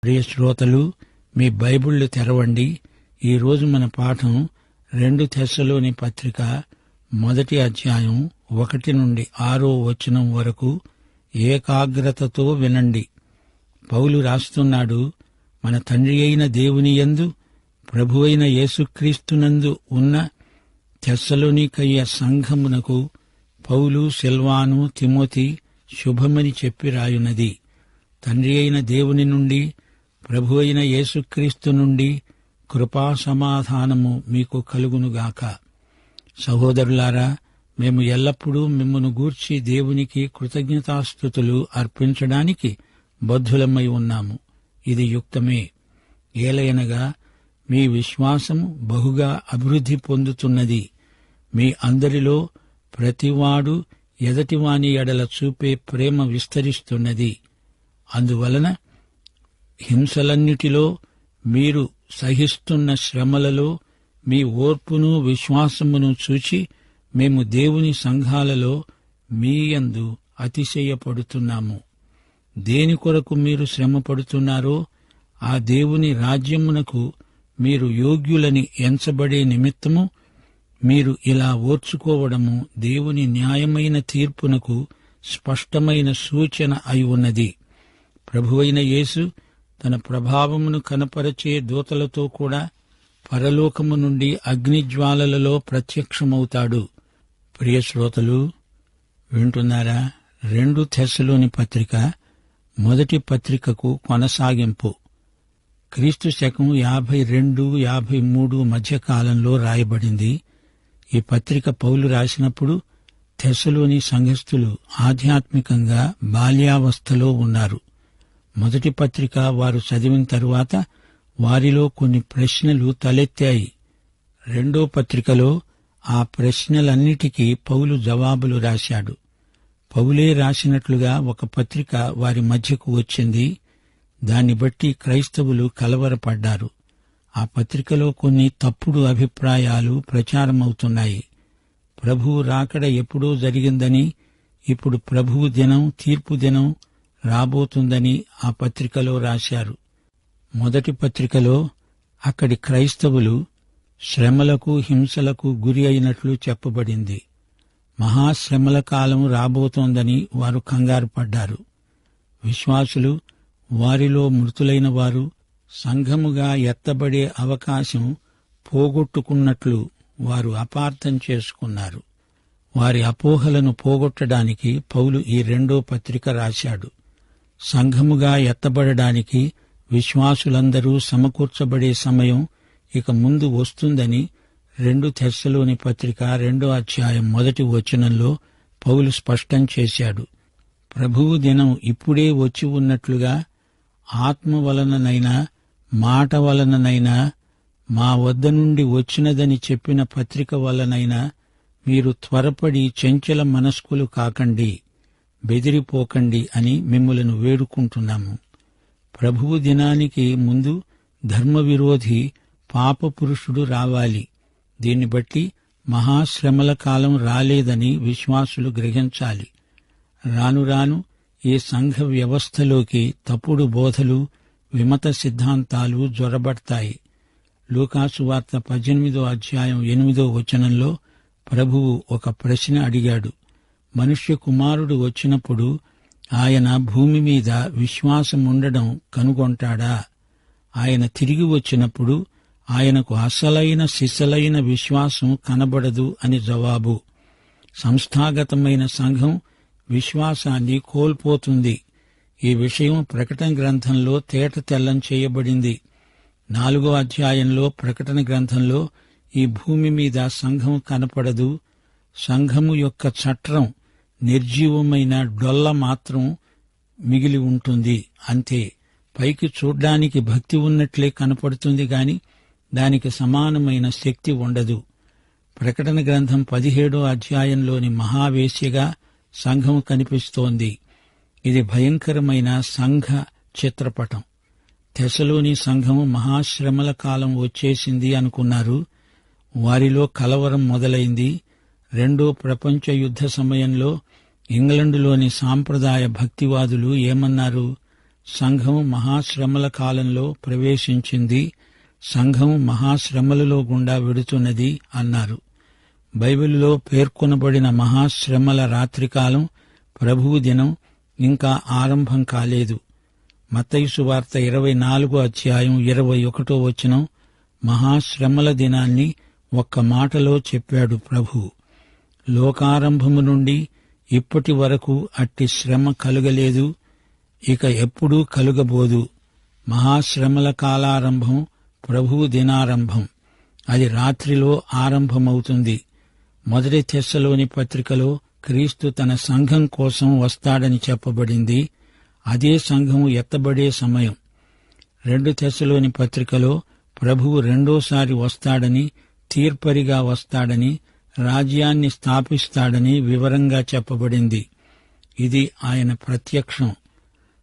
ప్రియ శ్రోతలు, మీ బైబిళ్లు తెరవండి. ఈరోజు మన పాఠం 2 తెస్సలోని పత్రిక 1 అధ్యాయం 1 నుండి 6వ వచనం వరకు. ఏకాగ్రతతో వినండి. పౌలు రాస్తున్నాడు, మన తండ్రి అయిన దేవుని యందు ప్రభువైన యేసుక్రీస్తునందు ఉన్న తెస్సలోనికయ్య సంఘమునకు పౌలు, సిల్వాను, తిమోతి శుభమని చెప్పి రాయున్నది. తండ్రి అయిన దేవుని నుండి, ప్రభు అయిన యేసుక్రీస్తు నుండి కృపా సమాధానము మీకు కలుగునుగాక. సహోదరులారా, మేము ఎల్లప్పుడూ మిమ్మును గూర్చి దేవునికి కృతజ్ఞతాస్తుతులు అర్పించడానికి బద్ధులమై ఉన్నాము. ఇది యుక్తమే. ఏలయనగా మీ విశ్వాసము బహుగా అభివృద్ధి పొందుతున్నది. మీ అందరిలో ప్రతివాడు ఎదటివాని ఎడల చూపే ప్రేమ విస్తరిస్తున్నది. అందువలన హింసలన్నిటిలో, మీరు సహిస్తున్న శ్రమలలో మీ ఓర్పును విశ్వాసమును చూచి మేము దేవుని సంఘాలలో మీ యందు అతిశయపడుతున్నాము. దేని కొరకు మీరు శ్రమపడుతున్నారో ఆ దేవుని రాజ్యమునకు మీరు యోగ్యులని ఎంచబడే నిమిత్తము మీరు ఇలా ఓర్చుకోవడము దేవుని న్యాయమైన తీర్పునకు స్పష్టమైన సూచన అయి ఉన్నది. ప్రభువైన యేసు తన ప్రభావమును కనపరచే దూతలతో కూడా పరలోకము నుండి అగ్నిజ్వాలలలో ప్రత్యక్షమవుతాడు. ప్రియ శ్రోతలు, వింటున్నారా? 2 తెస్సలోని పత్రిక 1 పత్రికకు కొనసాగింపు. క్రీస్తు శకం 52-53 మధ్య కాలంలో రాయబడింది. ఈ పత్రిక పౌలు రాసినప్పుడు తెస్సలోని సంఘస్థులు ఆధ్యాత్మికంగా బాల్యావస్థలో ఉన్నారు. 1 పత్రిక వారు చదివిన తరువాత వారిలో కొన్ని ప్రశ్నలు తలెత్తాయి. 2 పత్రికలో ఆ ప్రశ్నలన్నిటికీ పౌలు జవాబులు రాశాడు. పౌలే రాసినట్లుగా ఒక పత్రిక వారి మధ్యకు వచ్చింది. దాన్ని బట్టి క్రైస్తవులు కలవరపడ్డారు. ఆ పత్రికలో కొన్ని తప్పుడు అభిప్రాయాలు ప్రచారమవుతున్నాయి. ప్రభువు రాకడ ఎప్పుడో జరిగిందని, ఇప్పుడు ప్రభువు దినం, తీర్పు దినం రాబోతుందని ఆ పత్రికలో రాశారు. 1 పత్రికలో అక్కడి క్రైస్తవులు శ్రమలకు, హింసలకు గురి అయినట్లు చెప్పబడింది. మహాశ్రమల కాలం రాబోతోందని వారు కంగారు పడ్డారు. విశ్వాసులు, వారిలో మృతులైన వారు సంఘముగా ఎత్తబడే అవకాశం పోగొట్టుకున్నట్లు వారు అపార్థం చేసుకున్నారు. వారి అపోహలను పోగొట్టడానికి పౌలు ఈ 2వ పత్రిక రాశాడు. సంఘముగా ఎత్తబడడానికి విశ్వాసులందరూ సమకూర్చబడే సమయం ఇక ముందు వస్తుందని 2 తెస్సలోని పత్రిక 2వ అధ్యాయం 1 వచనంలో పౌలు స్పష్టం చేశాడు. ప్రభువు దినం ఇప్పుడే వచ్చి ఉన్నట్లుగా ఆత్మ వలననైనా మాట వలననైనా మా వద్ద నుండి వచ్చినదని చెప్పిన పత్రిక వలనైనా మీరు త్వరపడి చంచల మనస్కులు కాకండి, బెదిరిపోకండి అని మిమ్ములను వేడుకుంటున్నాము. ప్రభువు దినానికి ముందు ధర్మవిరోధి పాపపురుషుడు రావాలి. దీన్ని బట్టి మహాశ్రమల కాలం రాలేదని విశ్వాసులు గ్రహించాలి. రాను రాను ఈ సంఘ వ్యవస్థలోకి తప్పుడు బోధలు, విమత సిద్ధాంతాలు జొరబడతాయి. లూకాసు వార్త 18వ అధ్యాయం 8వ వచనంలో ప్రభువు ఒక ప్రశ్న అడిగాడు. మనుష్య కుమారుడు వచ్చినప్పుడు ఆయన భూమి మీద విశ్వాసముండడం కనుగొంటాడా? ఆయన తిరిగి వచ్చినప్పుడు ఆయనకు అసలైన సిసలైన విశ్వాసం కనబడదు అని జవాబు. సంస్థాగతమైన సంఘం విశ్వాసాన్ని కోల్పోతుంది. ఈ విషయం ప్రకటన గ్రంథంలో తేట తెల్లం చేయబడింది. 4వ అధ్యాయంలో ప్రకటన గ్రంథంలో ఈ భూమి మీద సంఘం కనపడదు. సంఘము యొక్క చట్రం నిర్జీవమైన డొల్ల మాత్రం మిగిలి ఉంటుంది. అంతే. పైకి చూడ్డానికి భక్తి ఉన్నట్లే కనపడుతుంది గాని దానికి సమానమైన శక్తి ఉండదు. ప్రకటన గ్రంథం 17వ అధ్యాయంలోని మహావేశ్యగా సంఘం కనిపిస్తోంది. ఇది భయంకరమైన సంఘ చిత్రపటం. తెస్సలోని సంఘము మహాశ్రమల కాలం వచ్చేసింది అనుకున్నారు. వారిలో కలవరం మొదలైంది. 2వ ప్రపంచ యుద్ధ సమయంలో ఇంగ్లండులోని సాంప్రదాయ భక్తివాదులు ఏమన్నారు? సంఘం మహాశ్రమల కాలంలో ప్రవేశించింది, సంఘం మహాశ్రమలలో గుండా వెడుతున్నది అన్నారు. బైబిలులో పేర్కొనబడిన మహాశ్రమల రాత్రికాలం, ప్రభువు దినం ఇంకా ఆరంభం కాలేదు. మత్తయి సువార్త 24వ అధ్యాయం 21వ వచనం మహాశ్రమల దినాన్ని ఒక్క మాటలో చెప్పాడు ప్రభువు. లోకారంభము నుండి ఇప్పటి వరకు అట్టి శ్రమ కలుగలేదు, ఇక ఎప్పుడూ కలుగబోదు. మహాశ్రమల కాలారంభం ప్రభువు దినారంభం. అది రాత్రిలో ఆరంభమవుతుంది. మొదటి తెస్సలోని పత్రికలో క్రీస్తు తన సంఘం కోసం వస్తాడని చెప్పబడింది. అదే సంఘం ఎత్తబడే సమయం. 2 తెస్సలోని పత్రికలో ప్రభువు రెండోసారి వస్తాడని, తీర్పరిగా వస్తాడని, రాజ్యాన్ని స్థాపిస్తాడని వివరంగా చెప్పబడింది. ఇది ఆయన ప్రత్యక్షం.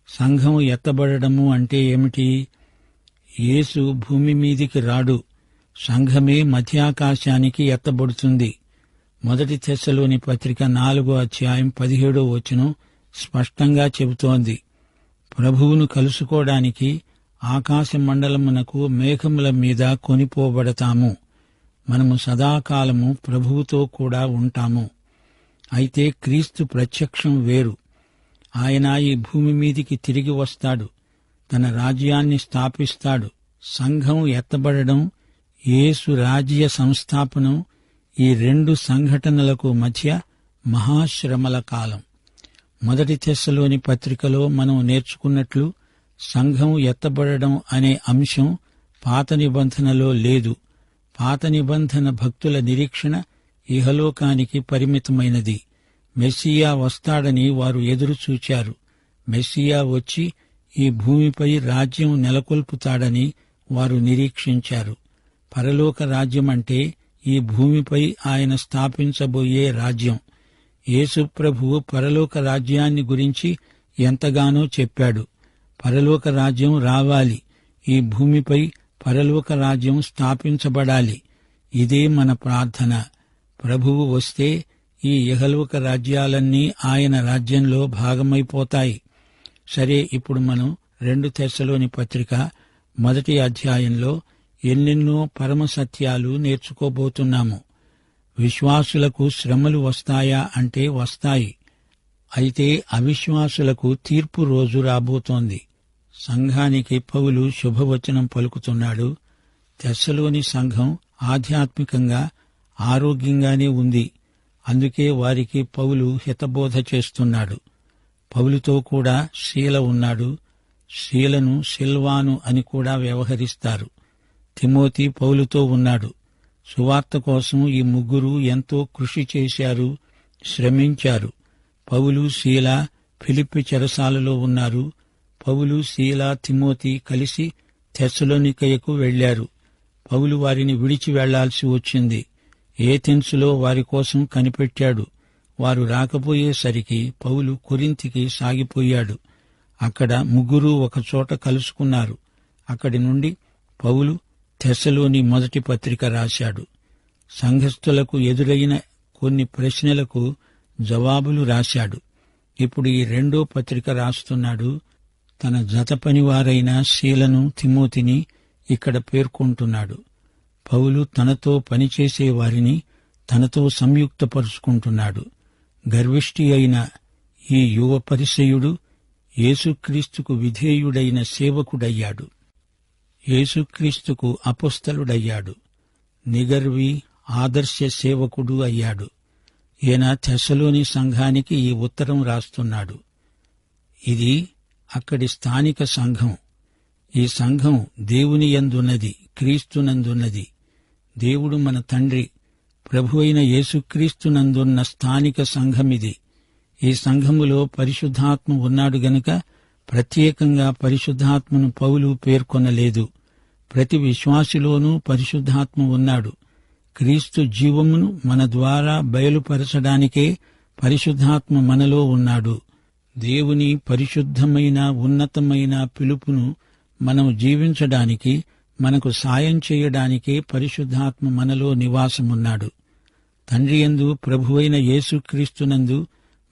సంఘం ఎత్తబడము అంటే ఏమిటి? యేసు భూమి మీదికి రాడు, సంఘమే మధ్యాకాశానికి ఎత్తబడుతుంది. మొదటి తెస్సలోని పత్రిక 4వ అధ్యాయం 17వ వచనం స్పష్టంగా చెబుతోంది. ప్రభువును కలుసుకోవడానికి ఆకాశ మండలమునకు మేఘముల మీద కొనిపోబడతాము. మనము సదాకాలము ప్రభువుతో కూడా ఉంటాము. అయితే క్రీస్తు ప్రత్యక్షం వేరు. ఆయన ఈ భూమి మీదికి తిరిగి వస్తాడు, తన రాజ్యాన్ని స్థాపిస్తాడు. సంఘం ఎత్తబడడం, యేసు రాజ్య సంస్థాపనం, ఈ 2 సంఘటనలకు మధ్య మహాశ్రమల కాలం. మొదటి తెస్సలోని పత్రికలో మనం నేర్చుకున్నట్లు సంఘం ఎత్తబడడం అనే అంశం పాత నిబంధనలో లేదు. పాత నిబంధన భక్తుల నిరీక్షణ ఇహలోకానికి పరిమితమైనది. మెస్సియా వస్తాడని వారు ఎదురుచూచారు. మెస్సియా వచ్చి ఈ భూమిపై రాజ్యం నెలకొల్పుతాడని వారు నిరీక్షించారు. పరలోక రాజ్యమంటే ఈ భూమిపై ఆయన స్థాపించబోయే రాజ్యం. యేసు ప్రభువు పరలోక రాజ్యాన్ని గురించి ఎంతగానో చెప్పాడు. పరలోక రాజ్యం రావాలి, ఈ భూమిపై పరలోక రాజ్యం స్థాపించబడాలి. ఇదే మన ప్రార్థన. ప్రభువు వస్తే ఈ ఇహలోక రాజ్యాలన్నీ ఆయన రాజ్యంలో భాగమైపోతాయి. సరే, ఇప్పుడు మనం 2 తెస్సలోని పత్రిక 1వ అధ్యాయంలో ఎన్నెన్నో పరమ సత్యాలు నేర్చుకోబోతున్నాము. విశ్వాసులకు శ్రమలు వస్తాయా అంటే వస్తాయి. అయితే అవిశ్వాసులకు తీర్పు రోజు రాబోతోంది. సంఘానికి పౌలు శుభవచనం పలుకుతున్నాడు. తెస్సలోని సంఘం ఆధ్యాత్మికంగా ఆరోగ్యంగానే ఉంది. అందుకే వారికి పౌలు హితబోధ చేస్తున్నాడు. పౌలుతో కూడా శీల ఉన్నాడు. శీలను సిల్వాను అని కూడా వ్యవహరిస్తారు. తిమోతి పౌలుతో ఉన్నాడు. సువార్త కోసం ఈ ముగ్గురు ఎంతో కృషి చేశారు, శ్రమించారు. పౌలు, శీల ఫిలిప్పి చెరసాలలో ఉన్నారు. పౌలు, శీల, తిమోతి కలిసి తెస్సలోనికయకు వెళ్లారు. పౌలు వారిని విడిచి వెళ్లాల్సి వచ్చింది. ఏథెన్సులో వారి కోసం కనిపెట్టాడు. వారు రాకపోయేసరికి పౌలు కొరింథీకి సాగిపోయాడు. అక్కడ ముగ్గురు ఒకచోట కలుసుకున్నారు. అక్కడి నుండి పౌలు తెస్సలోని మొదటి పత్రిక రాశాడు. సంఘస్థులకు ఎదురైన కొన్ని ప్రశ్నలకు జవాబులు రాశాడు. ఇప్పుడు ఈ 2వ పత్రిక రాస్తున్నాడు. తన జత పనివారైన శీలను, తిమోతిని ఇక్కడ పేర్కొంటున్నాడు. పౌలు తనతో పనిచేసే వారిని తనతో సంయుక్తపరుచుకుంటున్నాడు. గర్విష్ఠి అయిన ఈ యువ పరిసయుడు యేసుక్రీస్తుకు విధేయుడైన సేవకుడయ్యాడు. యేసుక్రీస్తుకు అపొస్తలుడయ్యాడు. నిగర్వి, ఆదర్శ సేవకుడు అయ్యాడు. ఈయన తెస్సలోని సంఘానికి ఈ ఉత్తరం రాస్తున్నాడు. ఇది అక్కడి స్థానిక సంఘం. ఈ సంఘం దేవుని యందున్నది, క్రీస్తునందున్నది. దేవుడు మన తండ్రి, ప్రభు అయిన యేసుక్రీస్తునందున్న స్థానిక సంఘమిది. ఈ సంఘములో పరిశుద్ధాత్మ ఉన్నాడు గనుక ప్రత్యేకంగా పరిశుద్ధాత్మను పౌలు పేర్కొనలేదు. ప్రతి విశ్వాసిలోనూ పరిశుద్ధాత్మ ఉన్నాడు. క్రీస్తు జీవమును మన ద్వారా బయలుపరచడానికే పరిశుద్ధాత్మ మనలో ఉన్నాడు. దేవుని పరిశుద్ధమైన ఉన్నతమైన పిలుపును మనం జీవించడానికి, మనకు సాయం చేయడానికే పరిశుద్ధాత్మ మనలో నివాసమున్నాడు. తండ్రియందు ప్రభువైన యేసుక్రీస్తునందు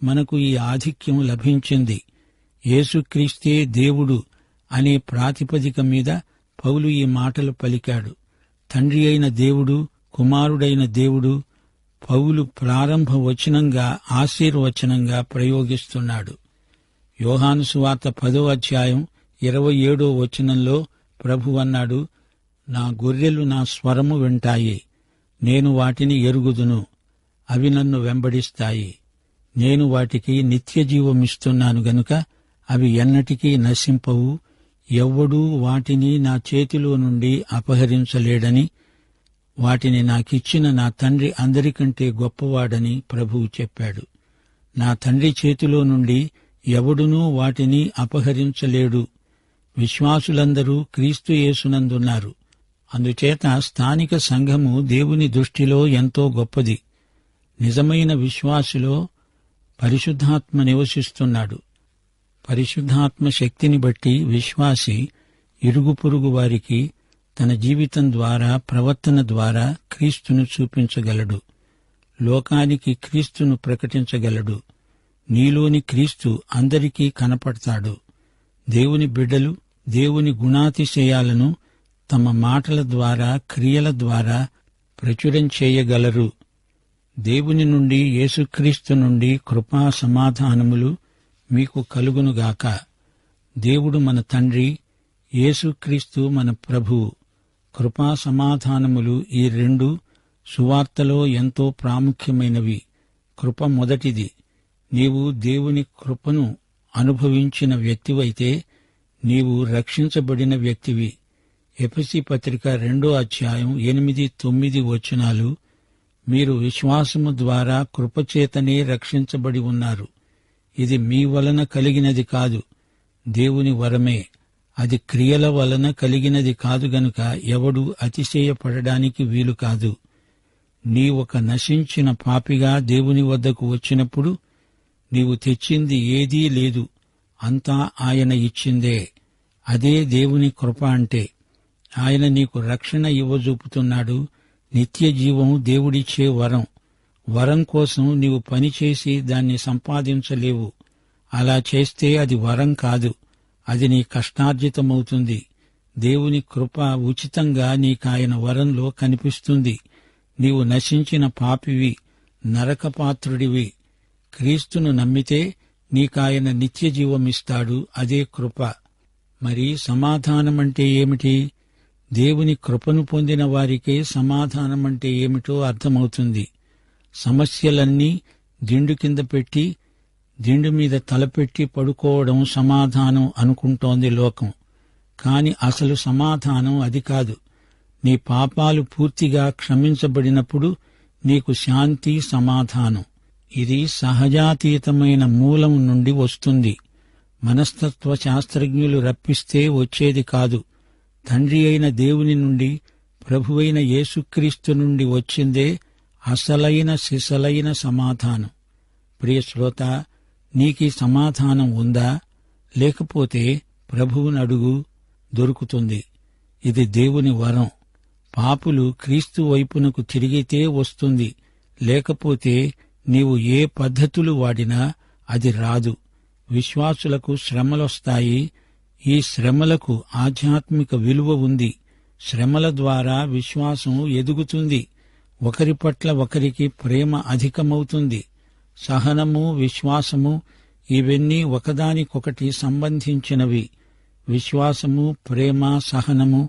మనకు ఈ ఆధిక్యం లభించింది. యేసుక్రీస్తే దేవుడు అనే ప్రాతిపదిక మీద పౌలు ఈ మాటలు పలికాడు. తండ్రి అయిన దేవుడు, కుమారుడైన దేవుడు పౌలు ప్రారంభ వచనంగా, ఆశీర్వచనంగా ప్రయోగిస్తున్నాడు. యోహాను సువార్త 10వ అధ్యాయం 27వ వచనంలో ప్రభు అన్నాడు, నా గొర్రెలు నా స్వరము వింటాయి, నేను వాటిని ఎరుగుదును, అవి నన్ను వెంబడిస్తాయి. నేను వాటికి నిత్యజీవమిస్తున్నాను గనుక అవి ఎన్నటికీ నశింపవు, ఎవ్వడూ వాటిని నా చేతిలో నుండి అపహరించలేడని, వాటిని నాకిచ్చిన నా తండ్రి అందరికంటే గొప్పవాడని ప్రభువు చెప్పాడు. నా తండ్రి చేతిలో నుండి ఎవడునూ వాటిని అపహరించలేడు. విశ్వాసులందరూ క్రీస్తు యేసునందున్నారు. అందుచేత స్థానిక సంఘము దేవుని దృష్టిలో ఎంతో గొప్పది. నిజమైన విశ్వాసిలో పరిశుద్ధాత్మ నివసిస్తున్నాడు. పరిశుద్ధాత్మ శక్తిని బట్టి విశ్వాసి ఇరుగు పొరుగు వారికి తన జీవితం ద్వారా, ప్రవర్తన ద్వారా క్రీస్తును చూపించగలడు. లోకానికి క్రీస్తును ప్రకటించగలడు. నీలోని క్రీస్తు అందరికీ కనపడతాడు. దేవుని బిడ్డలు దేవుని గుణాతిశయాలను తమ మాటల ద్వారా, క్రియల ద్వారా ప్రచురం చేయగలరు. దేవుని నుండి, యేసుక్రీస్తు నుండి కృపా సమాధానములు మీకు కలుగునుగాక. దేవుడు మన తండ్రి, యేసుక్రీస్తు మన ప్రభువు. కృపా సమాధానములు ఈ రెండు సువార్తలో ఎంతో ప్రాముఖ్యమైనవి. కృప మొదటిది. నీవు దేవుని కృపను అనుభవించిన వ్యక్తివైతే నీవు రక్షించబడిన వ్యక్తివి. ఎఫెసీ పత్రిక 2వ అధ్యాయం 8-9 వచనాలు, మీరు విశ్వాసము ద్వారా కృపచేతనే రక్షించబడి ఉన్నారు. ఇది మీ వలన కలిగినది కాదు, దేవుని వరమే. అది క్రియల వలన కలిగినది కాదు గనుక ఎవడూ అతిశయపడడానికి వీలు కాదు. నీ ఒక నశించిన పాపిగా దేవుని వద్దకు వచ్చినప్పుడు నీవు తెచ్చింది ఏదీ లేదు, అంతా ఆయన ఇచ్చిందే. అదే దేవుని కృప అంటే. ఆయన నీకు రక్షణ ఇవ్వజూపుతున్నాడు. నిత్య జీవం దేవుడిచ్చే వరం. వరం కోసం నీవు పనిచేసి దాన్ని సంపాదించలేవు. అలా చేస్తే అది వరం కాదు, అది నీ కష్టార్జితమవుతుంది. దేవుని కృప ఉచితంగా నీకాయన వరంలో కనిపిస్తుంది. నీవు నశించిన పాపివి, నరకపాత్రుడివి. క్రీస్తును నమ్మితే నీకాయన నిత్య జీవమిస్తాడు. అదే కృప. మరి సమాధానమంటే ఏమిటి? దేవుని కృపను పొందిన వారికే సమాధానమంటే ఏమిటో అర్థమవుతుంది. సమస్యలన్నీ దిండు కింద పెట్టి, దిండు మీద తలపెట్టి పడుకోవడం సమాధానం అనుకుంటోంది లోకం. కాని అసలు సమాధానం అది కాదు. నీ పాపాలు పూర్తిగా క్షమించబడినప్పుడు నీకు శాంతి, సమాధానం. ఇది సహజాతీతమైన మూలం నుండి వస్తుంది. మనస్తత్వ శాస్త్రజ్ఞులు రప్పిస్తే వచ్చేది కాదు. తండ్రి అయిన దేవుని నుండి, ప్రభువైన యేసుక్రీస్తు నుండి వచ్చిందే అసలైన సిసలైన సమాధానం. ప్రియ శ్రోత, నీకీ సమాధానం ఉందా? లేకపోతే ప్రభువుని అడుగు, దొరుకుతుంది. ఇది దేవుని వరం. పాపులు క్రీస్తు వైపునకు తిరిగితే వస్తుంది. లేకపోతే నీవు ఏ పద్ధతులు వాడినా అది రాదు. విశ్వాసులకు శ్రమలొస్తాయి. ఈ శ్రమలకు ఆధ్యాత్మిక విలువ ఉంది. శ్రమల ద్వారా విశ్వాసం ఎదుగుతుంది. ఒకరి పట్ల ఒకరికి ప్రేమ అధికమవుతుంది. సహనము, విశ్వాసము ఇవన్నీ ఒకదానికొకటి సంబంధించినవి. విశ్వాసము, ప్రేమ, సహనము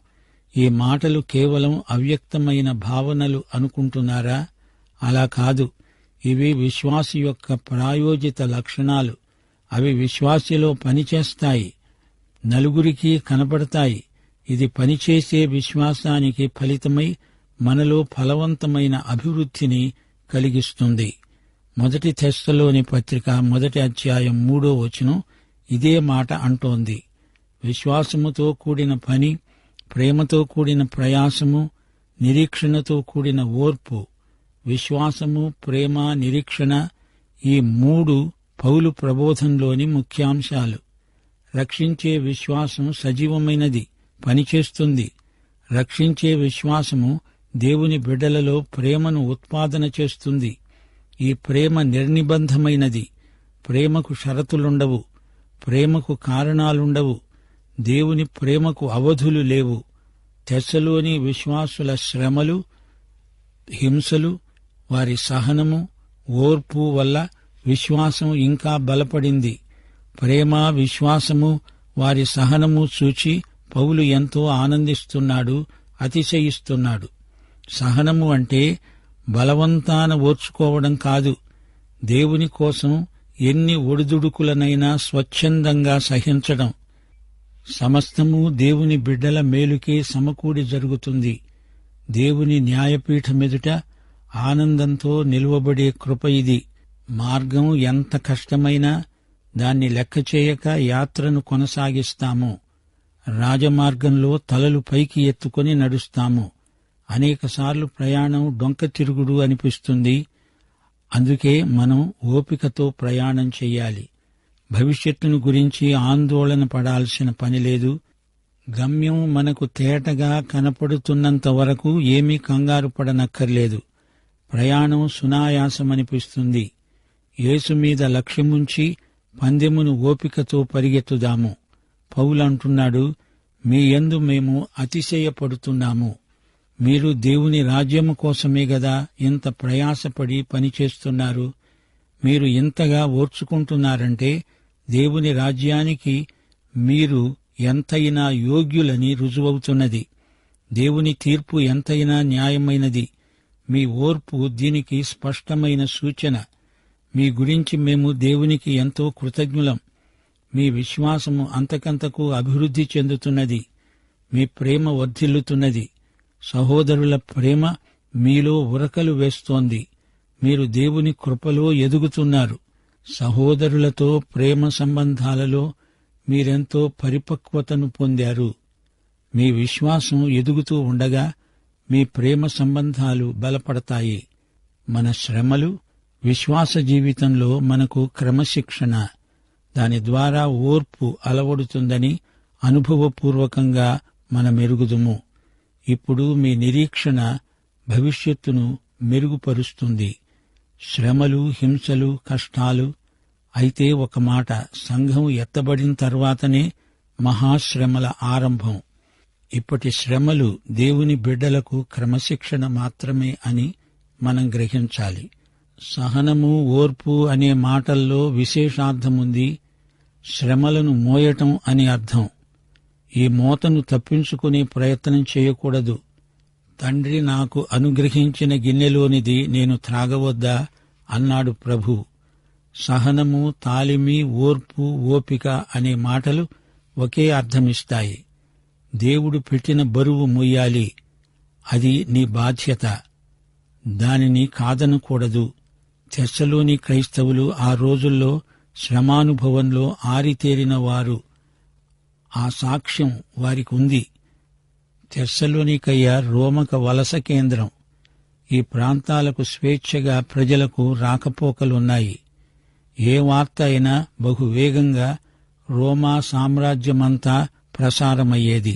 ఈ మాటలు కేవలం అవ్యక్తమైన భావనలు అనుకుంటున్నారా? అలా కాదు. ఇవి విశ్వాసి యొక్క ప్రాయోజిత లక్షణాలు. అవి విశ్వాసిలో పనిచేస్తాయి, నలుగురికి కనపడతాయి. ఇది పనిచేసే విశ్వాసానికి ఫలితమై మనలో ఫలవంతమైన అభివృద్ధిని కలిగిస్తుంది. 1 తెస్సలోని పత్రిక 1వ అధ్యాయం 3వ వచనం ఇదే మాట అంటోంది. విశ్వాసముతో కూడిన పని, ప్రేమతో కూడిన ప్రయాసము, నిరీక్షణతో కూడిన ఓర్పు. విశ్వాసము, ప్రేమ, నిరీక్షణ ఈ 3 పౌలు ప్రబోధంలోని ముఖ్యాంశాలు. రక్షించే విశ్వాసం సజీవమైనది, పనిచేస్తుంది. రక్షించే విశ్వాసము దేవుని బిడ్డలలో ప్రేమను ఉత్పాదన చేస్తుంది. ఈ ప్రేమ నిర్నిబంధమైనది. ప్రేమకు షరతులుండవు. ప్రేమకు కారణాలుండవు. దేవుని ప్రేమకు అవధులు లేవు. తెస్సలోని విశ్వాసుల శ్రమలు, హింసలు, వారి సహనము, ఓర్పు వల్ల విశ్వాసం ఇంకా బలపడింది. ప్రేమ, విశ్వాసము, వారి సహనము చూచి పౌలు ఎంతో ఆనందిస్తున్నాడు, అతిశయిస్తున్నాడు. సహనము అంటే బలవంతాన ఓర్చుకోవడం కాదు. దేవుని కోసం ఎన్ని ఒడిదుడుకులనైనా స్వచ్ఛందంగా సహించడం. సమస్తము దేవుని బిడ్డల మేలుకే సమకూడి జరుగుతుంది. దేవుని న్యాయపీఠమెదుట ఆనందంతో నిలువబడే కృప ఇది. మార్గం ఎంత కష్టమైనా దాన్ని లెక్కచేయక యాత్రను కొనసాగిస్తాము. రాజమార్గంలో తలలు పైకి ఎత్తుకొని నడుస్తాము. అనేకసార్లు ప్రయాణం డొంక తిరుగుడు అనిపిస్తుంది. అందుకే మనం ఓపికతో ప్రయాణం చెయ్యాలి. భవిష్యత్తును గురించి ఆందోళన పడాల్సిన పనిలేదు. గమ్యం మనకు తేటగా కనపడుతున్నంత వరకు ఏమీ కంగారు పడనక్కర్లేదు. ప్రయాణం సునాయాసమనిపిస్తుంది. యేసు మీద లక్ష్యముంచి పందెమును ఓపికతో పరిగెత్తుదాము. పౌలంటున్నాడు, మీ యందు మేము అతిశయపడుతున్నాము. మీరు దేవుని రాజ్యము కోసమే గదా ఇంత ప్రయాసపడి పనిచేస్తున్నారు. మీరు ఇంతగా ఓర్చుకుంటున్నారంటే దేవుని రాజ్యానికి మీరు ఎంతైనా యోగ్యులని రుజువవుతున్నది. దేవుని తీర్పు ఎంతైనా న్యాయమైనది. మీ ఓర్పు దీనికి స్పష్టమైన సూచన. మీ గురించి మేము దేవునికి ఎంతో కృతజ్ఞులం. మీ విశ్వాసము అంతకంతకు అభివృద్ధి చెందుతున్నది. మీ ప్రేమ వర్ధిల్లుతున్నది. సహోదరుల ప్రేమ మీలో ఉరకలు వేస్తోంది. మీరు దేవుని కృపలో ఎదుగుతున్నారు. సహోదరులతో ప్రేమ సంబంధాలలో మీరెంతో పరిపక్వతను పొందారు. మీ విశ్వాసం ఎదుగుతూ ఉండగా మీ ప్రేమ సంబంధాలు బలపడతాయి. మన శ్రమలు విశ్వాస జీవితంలో మనకు క్రమశిక్షణ. దాని ద్వారా ఓర్పు అలవడుతుందని అనుభవపూర్వకంగా మనమెరుగుదుము. ఇప్పుడు మీ నిరీక్షణ భవిష్యత్తును మెరుగుపరుస్తుంది. శ్రమలు, హింసలు, కష్టాలు. అయితే ఒక మాట, సంఘం ఎత్తబడిన తర్వాతనే మహాశ్రమల ఆరంభం. ఇప్పటి శ్రమలు దేవుని బిడ్డలకు క్రమశిక్షణ మాత్రమే అని మనం గ్రహించాలి. సహనము, ఓర్పు అనే మాటల్లో విశేషార్థముంది. శ్రమలను మోయటం అని అర్థం. ఈ మోతను తప్పించుకునే ప్రయత్నం చేయకూడదు. తండ్రి నాకు అనుగ్రహించిన గిన్నెలోనిది నేను త్రాగవద్దా అన్నాడు ప్రభు. సహనము, తాలిమి, ఓర్పు, ఓపిక అనే మాటలు ఒకే అర్థమిస్తాయి. దేవుడు పెట్టిన బరువు మొయ్యాలి. అది నీ బాధ్యత. దానిని కాదనకూడదు. తెస్సలోని క్రైస్తవులు ఆ రోజుల్లో శ్రమానుభవంలో ఆరితేరిన వారు. ఆ సాక్ష్యం వారికి ఉంది. తెస్సలోనికయ్య రోమక వలస కేంద్రం. ఈ ప్రాంతాలకు స్వేచ్ఛగా ప్రజలకు రాకపోకలున్నాయి. ఏ వార్త అయినా బహువేగంగా రోమా సామ్రాజ్యమంతా ప్రసారమయ్యేది.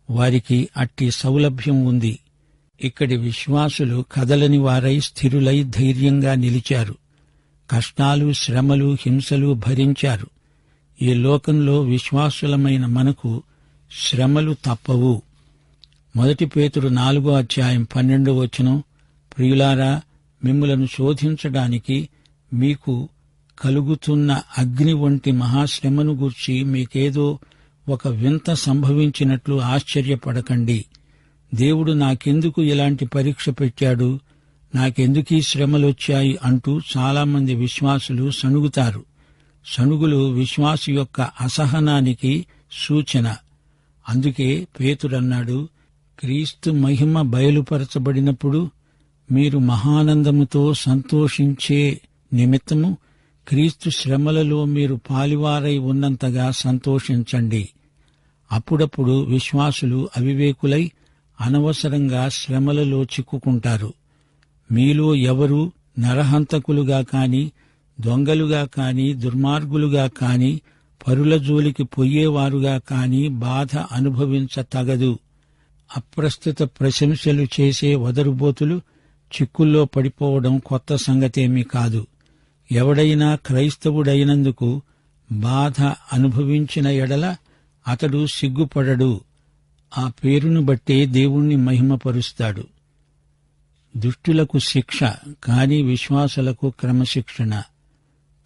వారికి అట్టి సౌలభ్యం ఉంది. ఇక్కడి విశ్వాసులు కదలని వారై స్థిరులై ధైర్యంగా నిలిచారు. కష్టాలు, శ్రమలు, హింసలు భరించారు. ఈ లోకంలో విశ్వాసులమైన మనకు శ్రమలు తప్పవు. 1 పేతురు 4:12 ప్రియులారా, మిమ్ములను శోధించడానికి మీకు కలుగుతున్న అగ్ని వంటి మహాశ్రమను గూర్చి మీకేదో ఒక వింత సంభవించినట్లు ఆశ్చర్యపడకండి. దేవుడు నాకెందుకు ఇలాంటి పరీక్ష పెట్టాడు, నాకెందుకీ శ్రమలొచ్చాయి అంటూ చాలామంది విశ్వాసులు సణుగుతారు. సణుగులు విశ్వాసు యొక్క అసహనానికి సూచన. అందుకే పేతురన్నాడు, క్రీస్తు మహిమ బయలుపరచబడినప్పుడు మీరు మహానందముతో సంతోషించే నిమిత్తము క్రీస్తు శ్రమలలో మీరు పాలివారై ఉన్నంతగా సంతోషించండి. అప్పుడప్పుడు విశ్వాసులు అవివేకులై అనవసరంగా శ్రమలలో చిక్కుకుంటారు. మీలో ఎవరు నరహంతకులుగా కాని, దొంగలుగా కాని, దుర్మార్గులుగా కాని, పరుల జోలికి పొయ్యేవారుగా కాని బాధ అనుభవించతగదు. అప్రస్తుత ప్రశంసలు చేసే వదరుబోతులు చిక్కుల్లో పడిపోవడం కొత్త సంగతేమీ కాదు. ఎవడైనా క్రైస్తవుడైనందుకు బాధ అనుభవించిన ఎడల అతడు సిగ్గుపడడు. ఆ పేరును బట్టే దేవుణ్ణి మహిమపరుస్తాడు. దుష్టులకు శిక్ష, కాని విశ్వాసులకు క్రమశిక్షణ.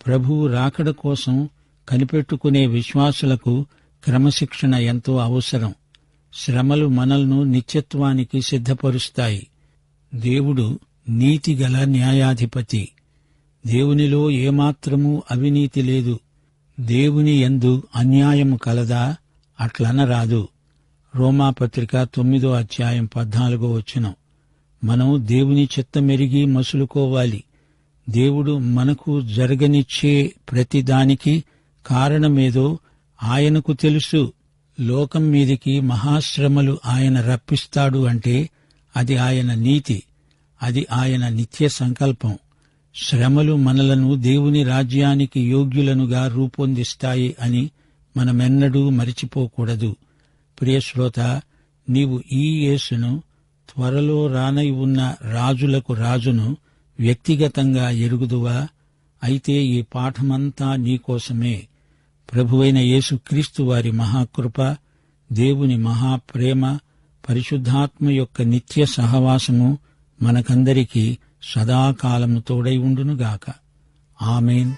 ప్రభువు రాకడ కోసం కనిపెట్టుకునే విశ్వాసులకు క్రమశిక్షణ ఎంతో అవసరం. శ్రమలు మనల్ని నిత్యత్వానికి సిద్ధపరుస్తాయి. దేవుడు నీతిగల న్యాయాధిపతి. దేవునిలో ఏమాత్రమూ అవినీతి లేదు. దేవుని యందు అన్యాయము కలదా? అట్లనరాదు. రోమాపత్రిక 9:14 మనం దేవుని చిత్తమెరిగి మసులుకోవాలి. దేవుడు మనకు జరగనిచ్చే ప్రతిదానికి కారణమేదో ఆయనకు తెలుసు. లోకం మీదికి మహాశ్రమలు ఆయన రప్పిస్తాడు అంటే అది ఆయన నీతి, అది ఆయన నిత్య సంకల్పం. శ్రమలు మనలను దేవుని రాజ్యానికి యోగ్యులనుగా రూపొందిస్తాయి అని మనమెన్నడూ మరిచిపోకూడదు. ప్రియశ్రోత, నీవు ఈ యేసును, త్వరలో రానై ఉన్న రాజులకు రాజును వ్యక్తిగతంగా ఎరుగుదువా? అయితే ఈ పాఠమంతా నీకోసమే. ప్రభువైన యేసుక్రీస్తు వారి మహాకృప, దేవుని మహాప్రేమ, పరిశుద్ధాత్మ యొక్క నిత్య సహవాసము మనకందరికీ సదాకాలము తోడై ఉండునుగాక. ఆమేన్.